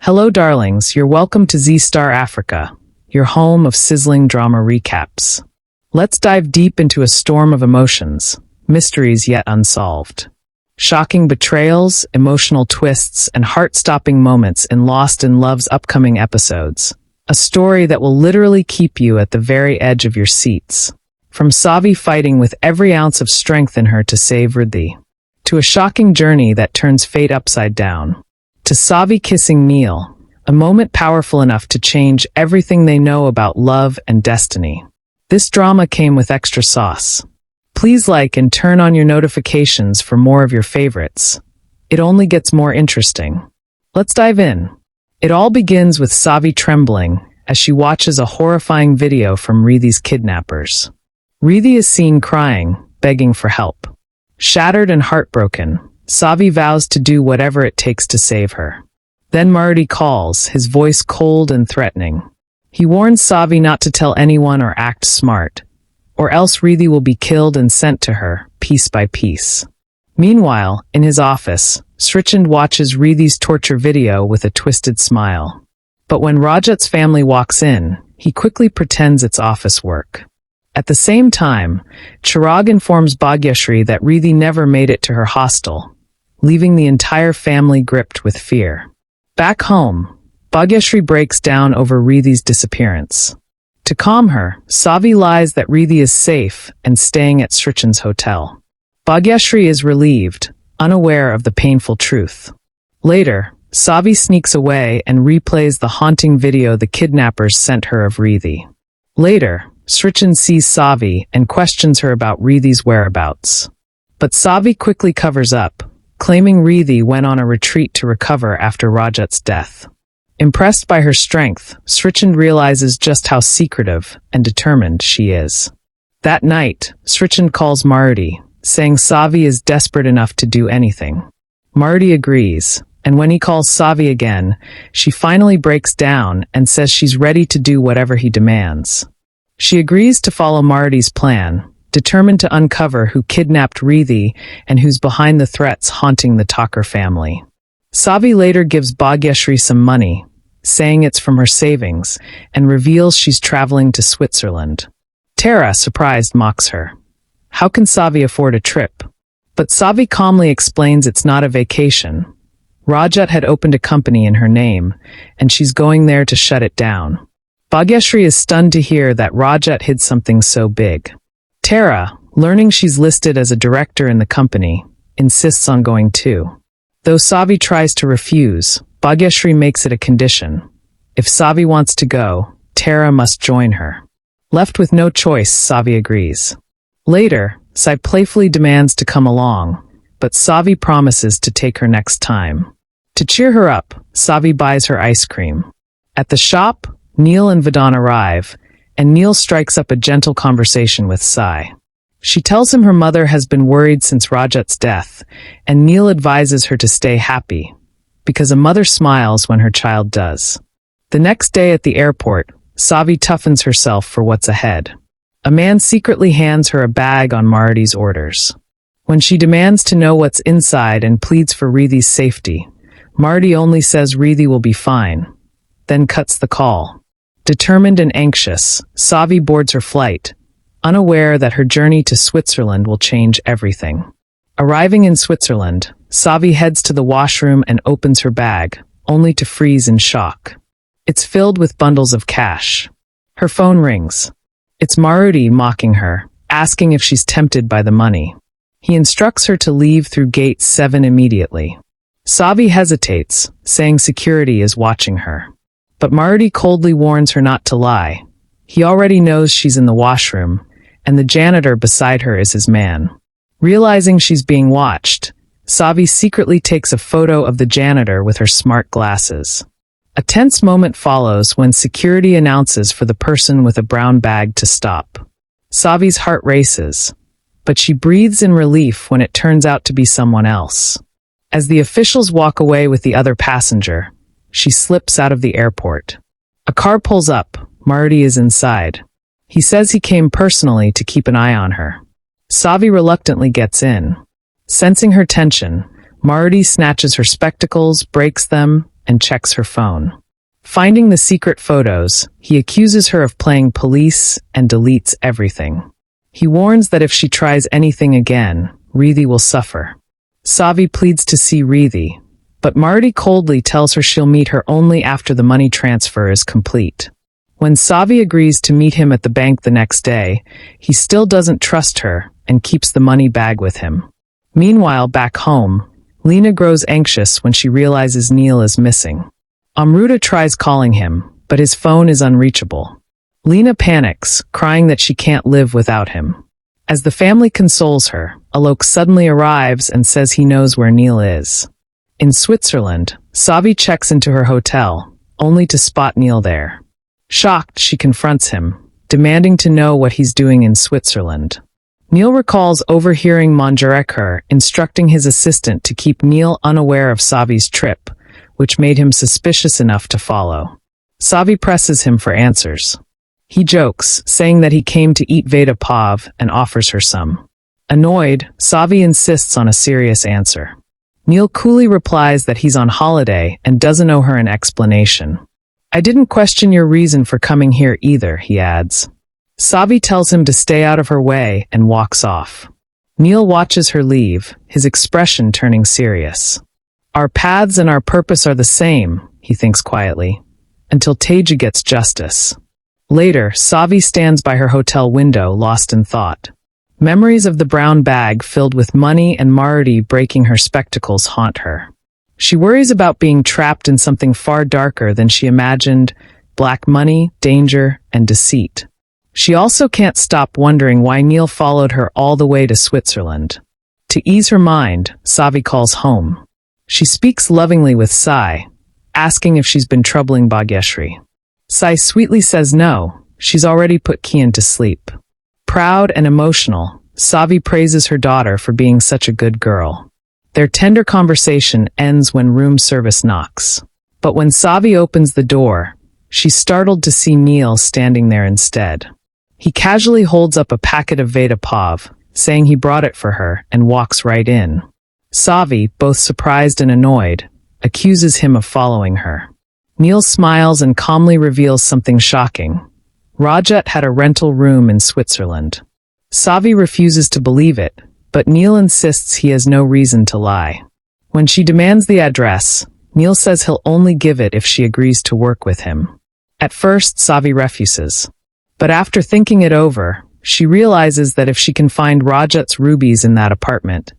Hello, darlings. You're welcome to Z-Star Africa, your home of sizzling drama recaps. Let's dive deep into a storm of emotions, mysteries yet unsolved. Shocking betrayals, emotional twists, and heart-stopping moments in Lost in Love's upcoming episodes. A story that will literally keep you at the very edge of your seats. From Savi fighting with every ounce of strength in her to save Riddhi, to a shocking journey that turns fate upside down, to Savi kissing Neil, a moment powerful enough to change everything they know about love and destiny. This drama came with extra sauce. Please like and turn on your notifications for more of your favorites. It only gets more interesting. Let's dive in. It all begins with Savi trembling as she watches a horrifying video from Riddhi's kidnappers. Riddhi is seen crying, begging for help. Shattered and heartbroken, Savi vows to do whatever it takes to save her. Then Marty calls, his voice cold and threatening. He warns Savi not to tell anyone or act smart, or else Riddhi will be killed and sent to her, piece by piece. Meanwhile, in his office, Srichand watches Riddhi's torture video with a twisted smile. But when Rajat's family walks in, he quickly pretends it's office work. At the same time, Chirag informs Bhagyashree that Riddhi never made it to her hostel, leaving the entire family gripped with fear. Back home, Bhagyashree breaks down over Riddhi's disappearance. To calm her, Savi lies that Riddhi is safe and staying at Srichand's hotel. Bhagyashree is relieved, unaware of the painful truth. Later, Savi sneaks away and replays the haunting video the kidnappers sent her of Riddhi. Later, Srichand sees Savi and questions her about Riddhi's whereabouts. But Savi quickly covers up, claiming Riddhi went on a retreat to recover after Rajat's death. Impressed by her strength, Srichand realizes just how secretive and determined she is. That night, Srichand calls Marty, saying Savi is desperate enough to do anything. Marty agrees, and when he calls Savi again, she finally breaks down and says she's ready to do whatever he demands. She agrees to follow Marty's plan, determined to uncover who kidnapped Riddhi and who's behind the threats haunting the Thakur family. Savi later gives Bhagyashree some money, saying it's from her savings, and reveals she's traveling to Switzerland. Tara, surprised, mocks her. How can Savi afford a trip? But Savi calmly explains it's not a vacation. Rajat had opened a company in her name, and she's going there to shut it down. Bhagyashree is stunned to hear that Rajat hid something so big. Tara, learning she's listed as a director in the company, insists on going too. Though Savi tries to refuse, Bhagyashree makes it a condition. If Savi wants to go, Tara must join her. Left with no choice, Savi agrees. Later, Sai playfully demands to come along, but Savi promises to take her next time. To cheer her up, Savi buys her ice cream. At the shop, Neil and Vedant arrive, and Neil strikes up a gentle conversation with Sai. She tells him her mother has been worried since Rajat's death, and Neil advises her to stay happy, because a mother smiles when her child does. The next day at the airport, Savi toughens herself for what's ahead. A man secretly hands her a bag on Marty's orders. When she demands to know what's inside and pleads for Riddhi's safety, Marty only says Riddhi will be fine, then cuts the call. Determined and anxious, Savi boards her flight, unaware that her journey to Switzerland will change everything. Arriving in Switzerland, Savi heads to the washroom and opens her bag, only to freeze in shock. It's filled with bundles of cash. Her phone rings. It's Maruti mocking her, asking if she's tempted by the money. He instructs her to leave through gate 7 immediately. Savi hesitates, saying security is watching her. But Maruti coldly warns her not to lie. He already knows she's in the washroom, and the janitor beside her is his man. Realizing she's being watched, Savi secretly takes a photo of the janitor with her smart glasses. A tense moment follows when security announces for the person with a brown bag to stop. Savi's heart races, but she breathes in relief when it turns out to be someone else. As the officials walk away with the other passenger, she slips out of the airport. A car pulls up. Marty is inside. He says he came personally to keep an eye on her. Savi reluctantly gets in. Sensing her tension, Marty snatches her spectacles, breaks them, and checks her phone. Finding the secret photos, he accuses her of playing police and deletes everything. He warns that if she tries anything again, Rithi will suffer. Savi pleads to see Rithi, but Marty coldly tells her she'll meet her only after the money transfer is complete. When Savi agrees to meet him at the bank the next day, he still doesn't trust her and keeps the money bag with him. Meanwhile, back home, Lena grows anxious when she realizes Neil is missing. Amruta tries calling him, but his phone is unreachable. Lena panics, crying that she can't live without him. As the family consoles her, Alok suddenly arrives and says he knows where Neil is. In Switzerland, Savi checks into her hotel, only to spot Neil there. Shocked, she confronts him, demanding to know what he's doing in Switzerland. Neil recalls overhearing Manjarekar instructing his assistant to keep Neil unaware of Savi's trip, which made him suspicious enough to follow. Savi presses him for answers. He jokes, saying that he came to eat Veda Pav and offers her some. Annoyed, Savi insists on a serious answer. Neil coolly replies that he's on holiday and doesn't owe her an explanation. I didn't question your reason for coming here either, he adds. Savi tells him to stay out of her way and walks off. Neil watches her leave, his expression turning serious. Our paths and our purpose are the same, he thinks quietly, until Teja gets justice. Later, Savi stands by her hotel window, lost in thought. Memories of the brown bag filled with money and Marty breaking her spectacles haunt her. She worries about being trapped in something far darker than she imagined: black money, danger, and deceit. She also can't stop wondering why Neil followed her all the way to Switzerland. To ease her mind, Savi calls home. She speaks lovingly with Sai, asking if she's been troubling Bhagyashree. Sai sweetly says no, she's already put Kian to sleep. Proud and emotional, Savi praises her daughter for being such a good girl. Their tender conversation ends when room service knocks. But when Savi opens the door, she's startled to see Neil standing there instead. He casually holds up a packet of Veda Pav, saying he brought it for her, and walks right in. Savi, both surprised and annoyed, accuses him of following her. Neil smiles and calmly reveals something shocking. Rajat had a rental room in Switzerland. Savi refuses to believe it, but Neil insists he has no reason to lie. When she demands the address, Neil says he'll only give it if she agrees to work with him. At first, Savi refuses. But after thinking it over, she realizes that if she can find Rajat's rubies in that apartment,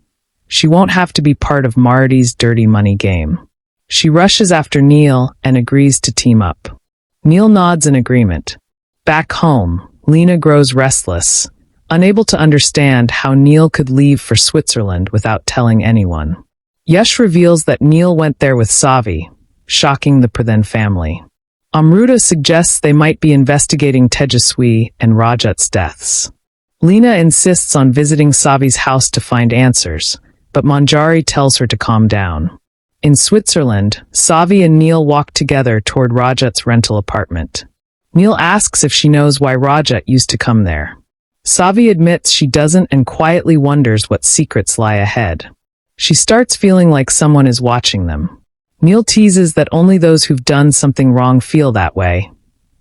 she won't have to be part of Marty's dirty money game. She rushes after Neil and agrees to team up. Neil nods in agreement. Back home, Lena grows restless, unable to understand how Neil could leave for Switzerland without telling anyone. Yash reveals that Neil went there with Savi, shocking the Pradhan family. Amruta suggests they might be investigating Tejaswi and Rajat's deaths. Lena insists on visiting Savi's house to find answers, but Manjari tells her to calm down. In Switzerland, Savi and Neil walk together toward Rajat's rental apartment. Neil asks if she knows why Rajat used to come there. Savi admits she doesn't and quietly wonders what secrets lie ahead. She starts feeling like someone is watching them. Neil teases that only those who've done something wrong feel that way,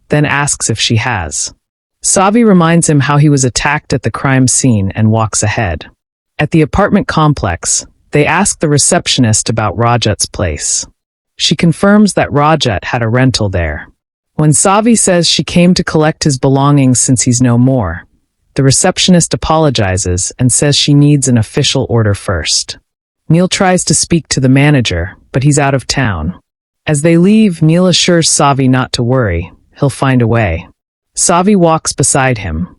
then asks if she has. Savi reminds him how he was attacked at the crime scene and walks ahead. At the apartment complex, they ask the receptionist about Rajat's place. She confirms that Rajat had a rental there. When Savi says she came to collect his belongings since he's no more, the receptionist apologizes and says she needs an official order first. Neil tries to speak to the manager, but he's out of town. As they leave, Neil assures Savi not to worry, he'll find a way. Savi walks beside him,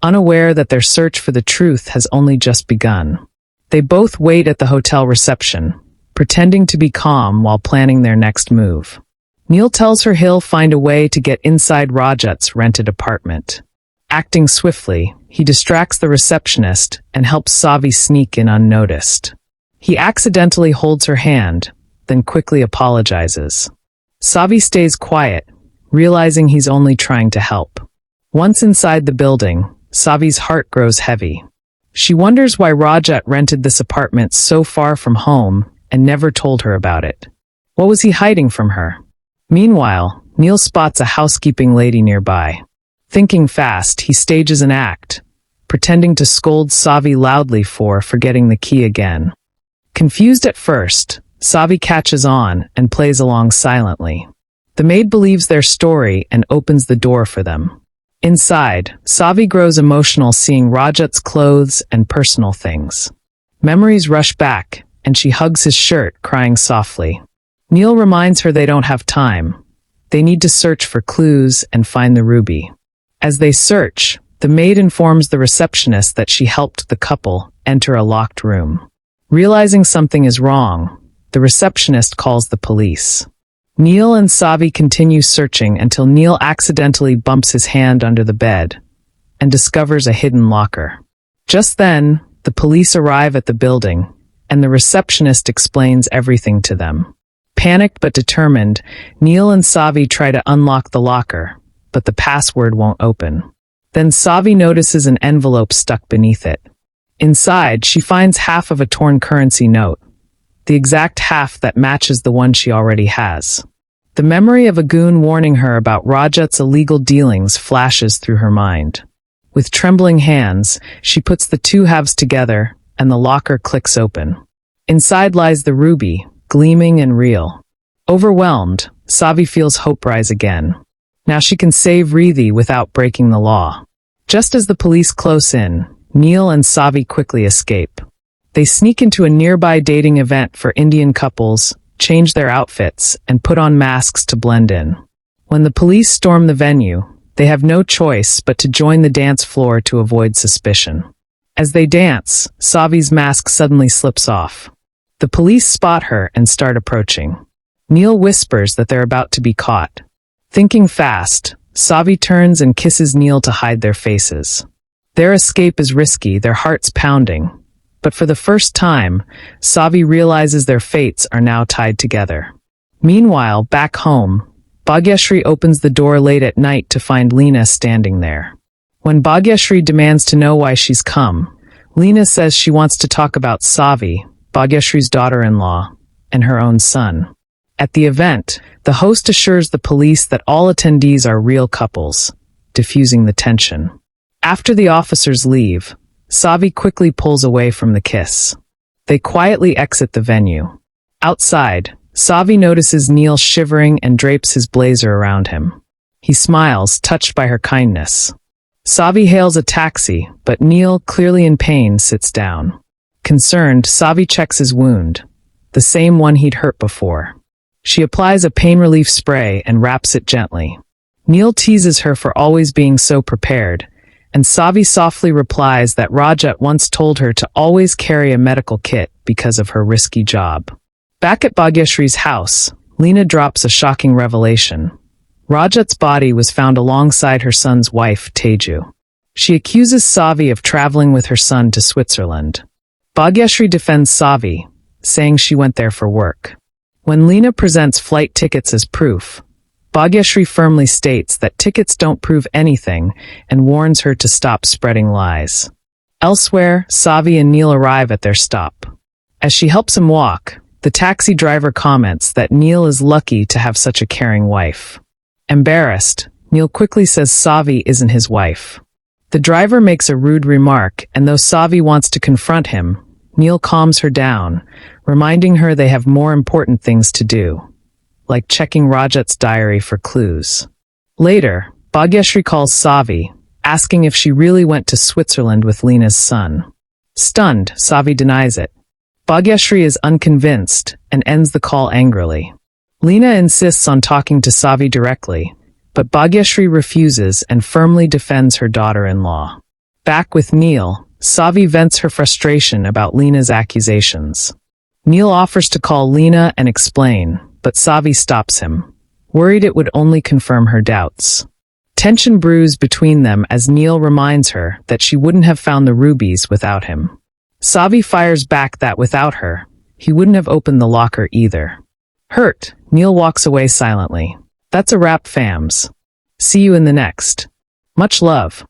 unaware that their search for the truth has only just begun. They both wait at the hotel reception, pretending to be calm while planning their next move. Neil tells her he'll find a way to get inside Rajat's rented apartment. Acting swiftly, he distracts the receptionist and helps Savi sneak in unnoticed. He accidentally holds her hand, then quickly apologizes. Savi stays quiet, realizing he's only trying to help. Once inside the building, Savi's heart grows heavy. She wonders why Rajat rented this apartment so far from home and never told her about it. What was he hiding from her? Meanwhile, Neil spots a housekeeping lady nearby. Thinking fast, he stages an act, pretending to scold Savi loudly for forgetting the key again. Confused at first, Savi catches on and plays along silently. The maid believes their story and opens the door for them. Inside, Savi grows emotional seeing Rajat's clothes and personal things. Memories rush back, and she hugs his shirt, crying softly. Neil reminds her they don't have time. They need to search for clues and find the ruby. As they search, the maid informs the receptionist that she helped the couple enter a locked room. Realizing something is wrong, the receptionist calls the police. Neil and Savi continue searching until Neil accidentally bumps his hand under the bed and discovers a hidden locker. Just then, the police arrive at the building, and the receptionist explains everything to them. Panicked but determined, Neil and Savi try to unlock the locker, but the password won't open. Then Savi notices an envelope stuck beneath it. Inside, she finds half of a torn currency note, the exact half that matches the one she already has. The memory of a goon warning her about Rajat's illegal dealings flashes through her mind. With trembling hands, she puts the two halves together, and the locker clicks open. Inside lies the ruby, gleaming and real. Overwhelmed, Savi feels hope rise again. Now she can save Rithi without breaking the law. Just as the police close in, Neil and Savi quickly escape. They sneak into a nearby dating event for Indian couples, change their outfits, and put on masks to blend in. When the police storm the venue, they have no choice but to join the dance floor to avoid suspicion. As they dance, Savi's mask suddenly slips off. The police spot her and start approaching. Neil whispers that they're about to be caught. Thinking fast, Savi turns and kisses Neil to hide their faces. Their escape is risky, their hearts pounding. But for the first time, Savi realizes their fates are now tied together. Meanwhile, back home, Bhagyashree opens the door late at night to find Leena standing there. When Bhagyashree demands to know why she's come, Leena says she wants to talk about Savi, Bhagyashree's daughter-in-law, and her own son. At the event, the host assures the police that all attendees are real couples, diffusing the tension. After the officers leave, Savi quickly pulls away from the kiss. They quietly exit the venue. Outside, Savi notices Neil shivering and drapes his blazer around him. He smiles, touched by her kindness. Savi hails a taxi, but Neil, clearly in pain, sits down. Concerned, Savi checks his wound, the same one he'd hurt before. She applies a pain relief spray and wraps it gently. Neil teases her for always being so prepared, and Savi softly replies that Rajat once told her to always carry a medical kit because of her risky job. Back at Bhagyashree's house, Leena drops a shocking revelation. Rajat's body was found alongside her son's wife, Teju. She accuses Savi of traveling with her son to Switzerland. Bhagyashree defends Savi, saying she went there for work. When Leena presents flight tickets as proof, Bhagyashree firmly states that tickets don't prove anything and warns her to stop spreading lies. Elsewhere, Savi and Neil arrive at their stop. As she helps him walk, the taxi driver comments that Neil is lucky to have such a caring wife. Embarrassed, Neil quickly says Savi isn't his wife. The driver makes a rude remark, and though Savi wants to confront him, Neil calms her down, reminding her they have more important things to do, like checking Rajat's diary for clues. Later, Bhagyashree calls Savi, asking if she really went to Switzerland with Leena's son. Stunned, Savi denies it. Bhagyashree is unconvinced and ends the call angrily. Leena insists on talking to Savi directly, but Bhagyashree refuses and firmly defends her daughter-in-law. Back with Neil, Savi vents her frustration about Leena's accusations. Neil offers to call Leena and explain, but Savi stops him, worried it would only confirm her doubts. Tension brews between them as Neil reminds her that she wouldn't have found the rubies without him. Savi fires back that without her, he wouldn't have opened the locker either. Hurt, Neil walks away silently. That's a wrap, fams. See you in the next. Much love.